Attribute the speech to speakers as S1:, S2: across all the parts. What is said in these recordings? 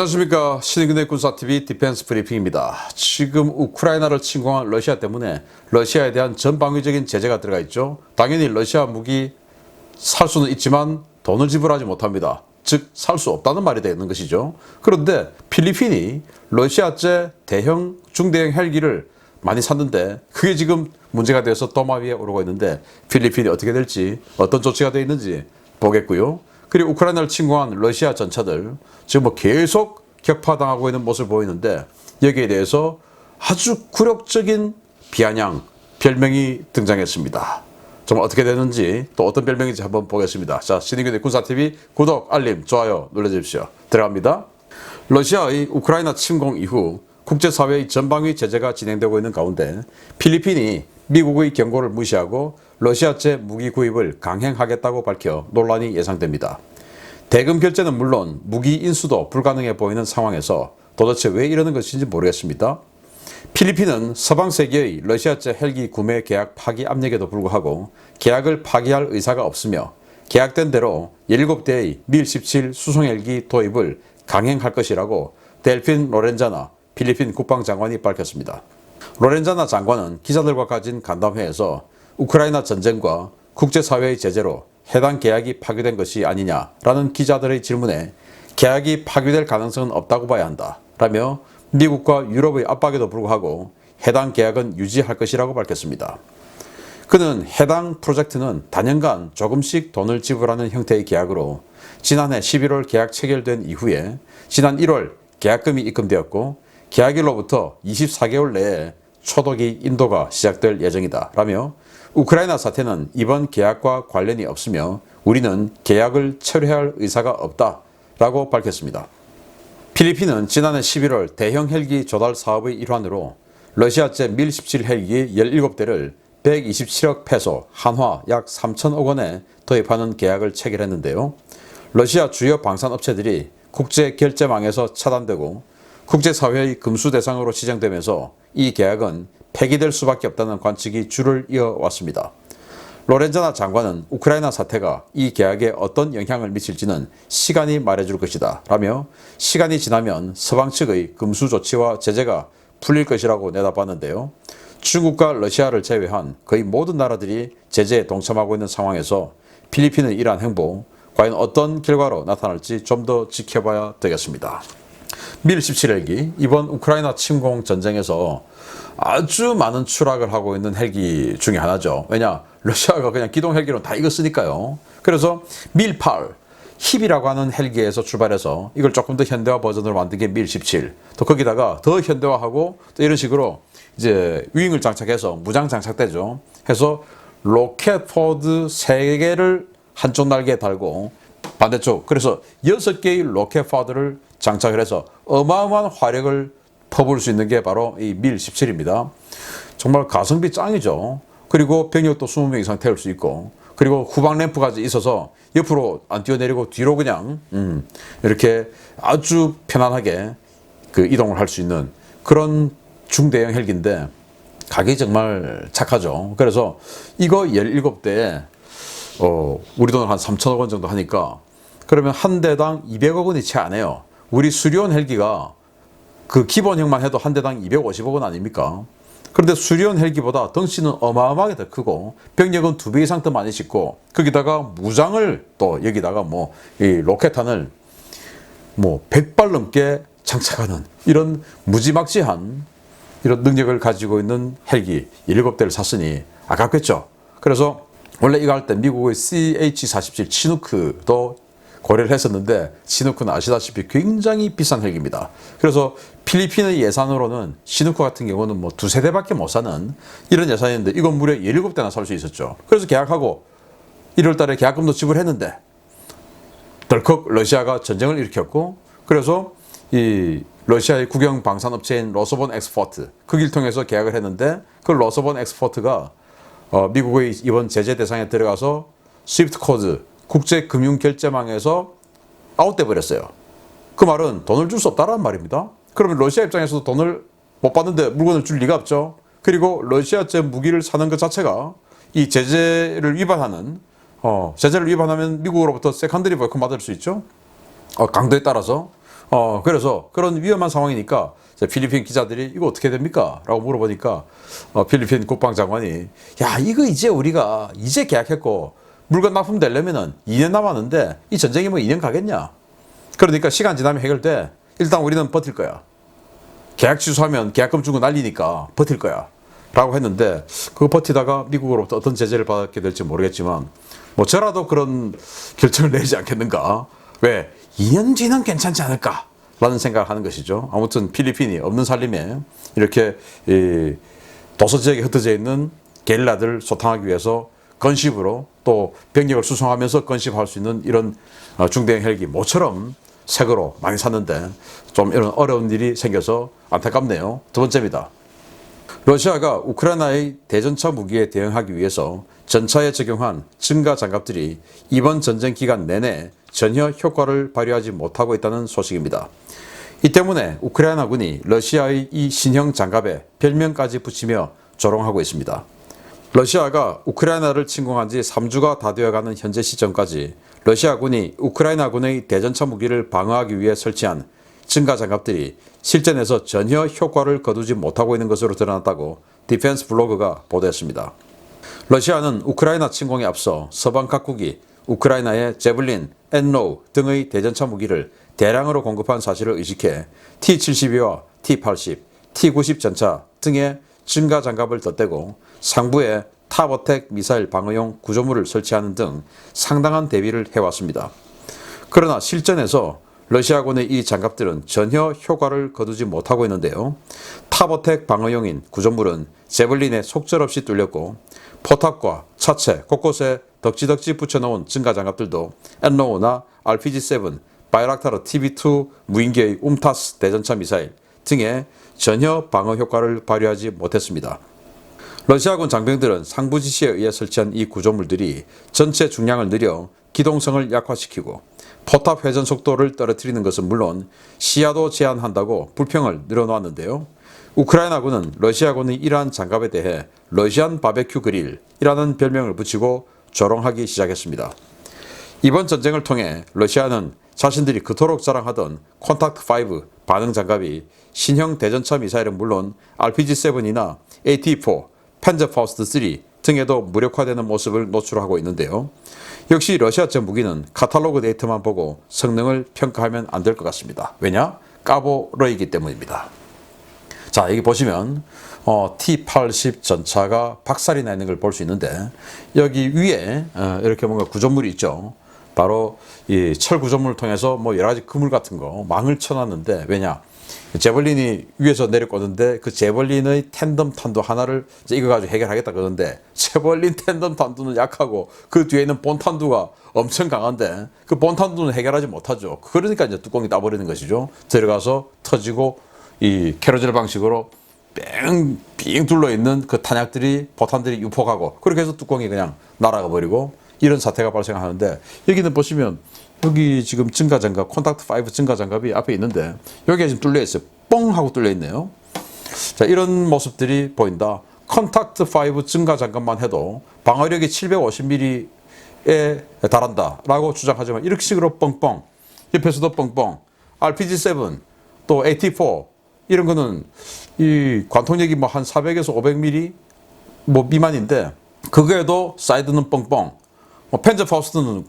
S1: 안녕하십니까. 신인근의 군사TV 디펜스 브리핑입니다. 지금 우크라이나를 침공한 러시아 때문에 러시아에 대한 전방위적인 제재가 들어가 있죠. 당연히 러시아 무기 살 수는 있지만 돈을 지불하지 못합니다. 즉 살 수 없다는 말이 되는 것이죠. 그런데 필리핀이 러시아제 대형 중대형 헬기를 많이 샀는데 그게 지금 문제가 되어서 떠마 위에 오르고 있는데 필리핀이 어떻게 될지 어떤 조치가 되어 있는지 보겠고요. 그리고 우크라이나를 침공한 러시아 전차들 지금 뭐 계속 격파당하고 있는 모습을 보이는데 여기에 대해서 아주 굴욕적인 비아냥 별명이 등장했습니다. 정말 어떻게 되는지 또 어떤 별명인지 한번 보겠습니다. 자, 신인근의 군사TV 구독, 알림, 좋아요 눌러주십시오. 들어갑니다. 러시아의 우크라이나 침공 이후 국제사회의 전방위 제재가 진행되고 있는 가운데 필리핀이 미국의 경고를 무시하고 러시아제 무기 구입을 강행하겠다고 밝혀 논란이 예상됩니다. 대금 결제는 물론 무기 인수도 불가능해 보이는 상황에서 도대체 왜 이러는 것인지 모르겠습니다. 필리핀은 서방 세계의 러시아제 헬기 구매 계약 파기 압력에도 불구하고 계약을 파기할 의사가 없으며 계약된 대로 17대의 밀-17 수송헬기 도입을 강행할 것이라고 델핀 로렌자나 필리핀 국방장관이 밝혔습니다. 로렌자나 장관은 기자들과 가진 간담회에서 우크라이나 전쟁과 국제사회의 제재로 해당 계약이 파기된 것이 아니냐라는 기자들의 질문에 계약이 파기될 가능성은 없다고 봐야 한다라며 미국과 유럽의 압박에도 불구하고 해당 계약은 유지할 것이라고 밝혔습니다. 그는 해당 프로젝트는 단연간 조금씩 돈을 지불하는 형태의 계약으로 지난해 11월 계약 체결된 이후에 지난 1월 계약금이 입금되었고 계약일로부터 24개월 내에 초도기 인도가 시작될 예정이다 라며 우크라이나 사태는 이번 계약과 관련이 없으며 우리는 계약을 철회할 의사가 없다 라고 밝혔습니다. 필리핀은 지난해 11월 대형 헬기 조달 사업의 일환으로 러시아제 밀-17 헬기 17대를 127억 페소 한화 약 3천억 원에 도입하는 계약을 체결했는데요. 러시아 주요 방산업체들이 국제 결제망에서 차단되고 국제사회의 금수 대상으로 지정되면서 이 계약은 폐기될 수밖에 없다는 관측이 줄을 이어왔습니다. 로렌자나 장관은 우크라이나 사태가 이 계약에 어떤 영향을 미칠지는 시간이 말해줄 것이다 라며 시간이 지나면 서방 측의 금수 조치와 제재가 풀릴 것이라고 내다봤는데요. 중국과 러시아를 제외한 거의 모든 나라들이 제재에 동참하고 있는 상황에서 필리핀의 이러한 행보 과연 어떤 결과로 나타날지 좀 더 지켜봐야 되겠습니다. 밀-17 헬기 이번 우크라이나 침공 전쟁에서 아주 많은 추락을 하고 있는 헬기 중에 하나죠. 왜냐? 러시아가 그냥 기동 헬기로 다 이거 쓰니까요. 그래서 밀-8 힙이라고 하는 헬기에서 출발해서 이걸 조금 더 현대화 버전으로 만든 게 밀-17. 또 거기다가 더 현대화하고 또 이런 식으로 이제 위잉을 장착해서 무장 장착되죠. 해서 로켓 포드 3개를 한쪽 날개에 달고 반대쪽 그래서 6개의 로켓 포드를 장착을 해서 어마어마한 화력을 퍼부을 수 있는 게 바로 이 밀-17입니다. 정말 가성비 짱이죠. 그리고 병력도 20명 이상 태울 수 있고 그리고 후방 램프까지 있어서 옆으로 안 뛰어내리고 뒤로 그냥 이렇게 아주 편안하게 그 이동을 할 수 있는 그런 중대형 헬기인데 가격이 정말 착하죠. 그래서 이거 17대에 우리 돈으로 한 3천억 원 정도 하니까 그러면 한 대당 200억 원이 채 안 해요. 우리 수리온 헬기가 그 기본형만 해도 한 대당 250억 원 아닙니까? 그런데 수리온 헬기보다 덩치는 어마어마하게 더 크고 병력은 2배 이상 더 많이 싣고 거기다가 무장을 또 여기다가 뭐 이 로켓탄을 뭐 100발 넘게 장착하는 이런 무지막지한 이런 능력을 가지고 있는 헬기 17대를 샀으니 아깝겠죠. 그래서 원래 이거 할 때 미국의 CH-47 치누크도 고려를 했었는데 치누크는 아시다시피 굉장히 비싼 헬기입니다. 그래서 필리핀의 예산으로는 치누크 같은 경우는 뭐 2세대밖에 못 사는 이런 예산인데 이건 무려 17대나 살 수 있었죠. 그래서 계약하고 1월 달에 계약금도 지불했는데 덜컥 러시아가 전쟁을 일으켰고 그래서 이 러시아의 국영 방산업체인 로서본 엑스포트 그 길 통해서 계약을 했는데 그 로서본 엑스포트가 미국의 이번 제재 대상에 들어가서 스위프트 코드 국제금융결제망에서 아웃돼 버렸어요. 그 말은 돈을 줄 수 없다라는 말입니다. 그러면 러시아 입장에서도 돈을 못 받는데 물건을 줄 리가 없죠. 그리고 러시아제 무기를 사는 것 자체가 이 제재를 위반하는 제재를 위반하면 미국으로부터 세컨더리 보이콧 받을 수 있죠. 강도에 따라서 그래서 그런 위험한 상황이니까 필리핀 기자들이 이거 어떻게 됩니까? 라고 물어보니까 필리핀 국방장관이 야, 이거 이제 우리가 이제 계약했고 물건 납품되려면은 2년 남았는데 이 전쟁이 뭐 2년 가겠냐? 그러니까 시간 지나면 해결돼. 일단 우리는 버틸 거야. 계약 취소하면 계약금 주고 날리니까 버틸 거야. 라고 했는데 그거 버티다가 미국으로부터 어떤 제재를 받게 될지 모르겠지만 뭐 저라도 그런 결정을 내리지 않겠는가? 왜? 2년 뒤는 괜찮지 않을까? 라는 생각을 하는 것이죠. 아무튼 필리핀이 없는 살림에 이렇게 도서 지역에 흩어져 있는 게릴라들 소탕하기 위해서 건십으로 또 병력을 수송하면서 건십할 수 있는 이런 중대형 헬기 모처럼 새 거로 많이 샀는데 좀 이런 어려운 일이 생겨서 안타깝네요. 두 번째입니다. 러시아가 우크라이나의 대전차 무기에 대응하기 위해서 전차에 적용한 증가 장갑들이 이번 전쟁 기간 내내 전혀 효과를 발휘하지 못하고 있다는 소식입니다. 이 때문에 우크라이나군이 러시아의 이 신형 장갑에 별명까지 붙이며 조롱하고 있습니다. 러시아가 우크라이나를 침공한 지 3주가 다 되어가는 현재 시점까지 러시아군이 우크라이나군의 대전차 무기를 방어하기 위해 설치한 증가 장갑들이 실전에서 전혀 효과를 거두지 못하고 있는 것으로 드러났다고 디펜스 블로그가 보도했습니다. 러시아는 우크라이나 침공에 앞서 서방 각국이 우크라이나에 제블린, 엔로우 등의 대전차 무기를 대량으로 공급한 사실을 의식해 T-72와 T-80, T-90 전차 등의 증가 장갑을 덧대고 상부에 탑어택 미사일 방어용 구조물을 설치하는 등 상당한 대비를 해왔습니다. 그러나 실전에서 러시아군의 이 장갑들은 전혀 효과를 거두지 못하고 있는데요. 탑어택 방어용인 구조물은 제블린에 속절없이 뚫렸고 포탑과 차체 곳곳에 덕지덕지 붙여놓은 증가 장갑들도 엔로우나 RPG-7, 바이락타르 TB2 무인기의 움타스 대전차 미사일 등에 전혀 방어 효과를 발휘하지 못했습니다. 러시아군 장병들은 상부 지시에 의해 설치한 이 구조물들이 전체 중량을 늘려 기동성을 약화시키고 포탑 회전 속도를 떨어뜨리는 것은 물론 시야도 제한한다고 불평을 늘어놓았는데요. 우크라이나군은 러시아군의 이러한 장갑에 대해 러시안 바베큐 그릴이라는 별명을 붙이고 조롱하기 시작했습니다. 이번 전쟁을 통해 러시아는 자신들이 그토록 자랑하던 콘탁트5 반응 장갑이 신형 대전차 미사일은 물론 RPG-7이나 AT-4, 펜저파우스트-3 등에도 무력화되는 모습을 노출하고 있는데요. 역시 러시아 제 무기는 카탈로그 데이터만 보고 성능을 평가하면 안 될 것 같습니다. 왜냐? 까보러이기 때문입니다. 자, 여기 보시면 T-80 전차가 박살이 나 있는 걸 볼 수 있는데 여기 위에 이렇게 뭔가 구조물이 있죠. 바로 이 철 구조물을 통해서 뭐 여러 가지 그물 같은 거 망을 쳐놨는데 왜냐? 제벌린이 위에서 내려꽂는데 그 제벌린의 텐덤 탄두 하나를 이거 가지고 해결하겠다 그러는데 제벌린 텐덤 탄두는 약하고 그 뒤에 있는 본 탄두가 엄청 강한데 그 본 탄두는 해결하지 못하죠. 그러니까 이제 뚜껑이 따버리는 것이죠. 들어가서 터지고 이 캐로젤 방식으로 빙 둘러 있는 그 탄약들이 포탄들이 유폭하고 그렇게 해서 뚜껑이 그냥 날아가 버리고 이런 사태가 발생하는데 여기는 보시면 여기 지금 증가장갑 콘탁트5 증가장갑이 앞에 있는데 여기가 지금 뚫려 있어요. 뻥 하고 뚫려 있네요. 자, 이런 모습들이 보인다. 콘탁트5 증가장갑만 해도 방어력이 750mm에 달한다 라고 주장하지만 이렇게 식으로 뻥뻥 옆에서도 뻥뻥 RPG-7 또 AT-4 이런 거는 이 관통력이 뭐 한 400에서 500mm 뭐 미만인데 그거에도 사이드는 뻥뻥 펜저파우스트는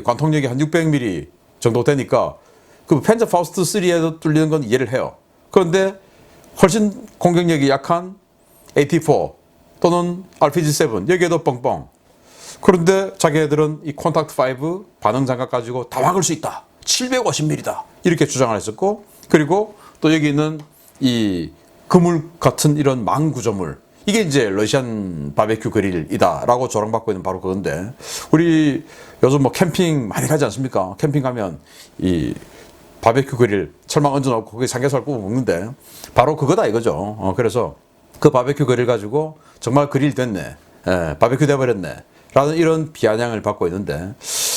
S1: 관통력이 한 600mm 정도 되니까 그 펜저파우스트 3에도 뚫리는 건 이해를 해요. 그런데 훨씬 공격력이 약한 AT-4 또는 RPG-7 여기에도 뻥뻥. 그런데 자기네들은 이 콘탁트5 반응 장갑 가지고 다 막을 수 있다. 750mm다. 이렇게 주장을 했었고 그리고 또 여기 있는 이 그물 같은 이런 망 구조물 이게 이제 러시안 바베큐 그릴이다 라고 조롱받고 있는 바로 그건데 우리 요즘 뭐 캠핑 많이 가지 않습니까? 캠핑 가면 이 바베큐 그릴 철망 얹어놓고 거기 삼겹살 구워 먹는데 바로 그거다 이거죠. 그래서 그 바베큐 그릴 가지고 정말 그릴 됐네, 바베큐 돼버렸네 라는 이런 비아냥을 받고 있는데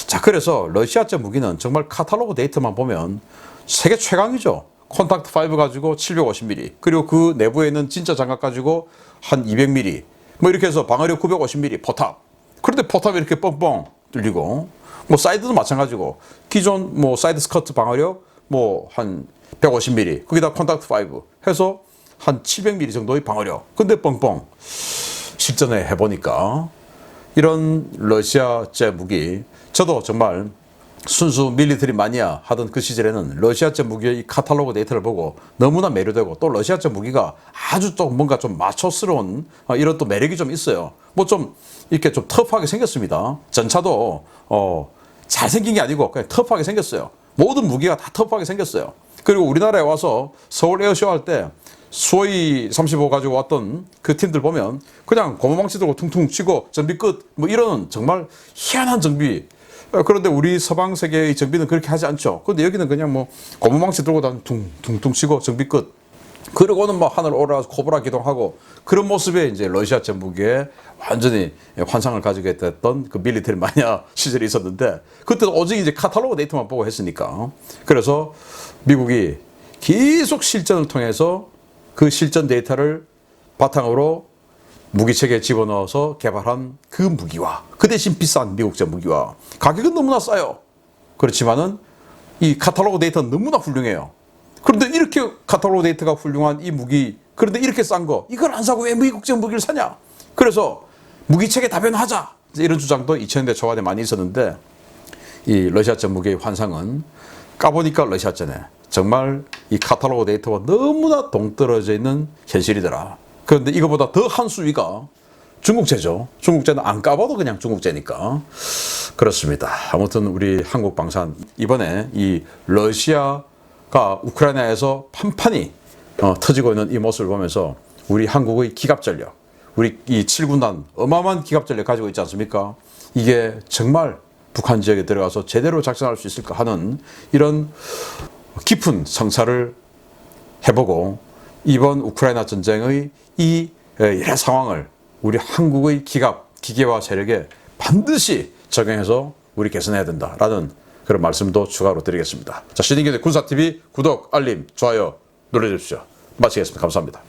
S1: 자 그래서 러시아제 무기는 정말 카탈로그 데이터만 보면 세계 최강이죠. 콘탁트5 가지고 750mm 그리고 그 내부에 있는 진짜 장갑 가지고 한 200mm 뭐 이렇게 해서 방어력 950mm 포탑. 그런데 포탑이 이렇게 뻥뻥 뚫리고 뭐 사이드도 마찬가지고 기존 뭐 사이드 스커트 방어력 뭐 한 150mm, 거기다 콘탁트 5 해서 한 700mm 정도의 방어력. 근데 뻥뻥 실전에 해보니까 이런 러시아제 무기, 저도 정말 순수 밀리터리 마니아 하던 그 시절에는 러시아제 무기의 이 카탈로그 데이터를 보고 너무나 매료되고, 또 러시아제 무기가 아주 좀 뭔가 좀 마초스러운 이런 또 매력이 좀 있어요. 뭐 좀 이렇게 좀 터프하게 생겼습니다. 전차도 잘생긴 게 아니고 그냥 터프하게 생겼어요. 모든 무기가 다 터프하게 생겼어요. 그리고 우리나라에 와서 서울 에어쇼 할 때 수호이 35 가지고 왔던 그 팀들 보면 그냥 고무망치 들고 퉁퉁 치고 정비 끝, 뭐 이런 정말 희한한 정비. 그런데 우리 서방 세계의 정비는 그렇게 하지 않죠. 그런데 여기는 그냥 뭐 고무망치 들고 다 퉁퉁 치고 정비 끝. 그러고는 뭐 하늘 올라가서 코브라 기동하고, 그런 모습에 이제 러시아제 무기에 완전히 환상을 가지게 됐던 그 밀리터리 마니아 시절이 있었는데, 그때도 오직 이제 카탈로그 데이터만 보고 했으니까. 그래서 미국이 계속 실전을 통해서 그 실전 데이터를 바탕으로 무기체계에 집어넣어서 개발한 그 무기와, 그 대신 비싼 미국제 무기와 가격은 너무나 싸요. 그렇지만은 이 카탈로그 데이터는 너무나 훌륭해요. 그런데 이렇게 카탈로그 데이터가 훌륭한 이 무기, 그런데 이렇게 싼 거, 이걸 안 사고 왜 미국제 무기를 사냐? 그래서 무기체계 다변화하자, 이런 주장도 2000년대 초반에 많이 있었는데, 이 러시아제 무기의 환상은 까보니까 러시아제네, 정말 이 카탈로그 데이터와 너무나 동떨어져 있는 현실이더라. 그런데 이거보다 더 한 수위가 중국제죠. 중국제는 안 까봐도 그냥 중국제니까. 그렇습니다. 아무튼 우리 한국 방산, 이번에 이 러시아가 우크라이나에서 판판이 터지고 있는 이 모습을 보면서 우리 한국의 기갑전력, 우리 이 7군단 어마어마한 기갑전력 가지고 있지 않습니까? 이게 정말 북한 지역에 들어가서 제대로 작전할 수 있을까 하는 이런 깊은 성찰을 해보고, 이번 우크라이나 전쟁의 이 여러 상황을 우리 한국의 기계화 세력에 반드시 적용해서 우리 개선해야 된다라는 그런 말씀도 추가로 드리겠습니다. 자, 신인기의 군사TV 구독, 알림, 좋아요 눌러주십시오. 마치겠습니다. 감사합니다.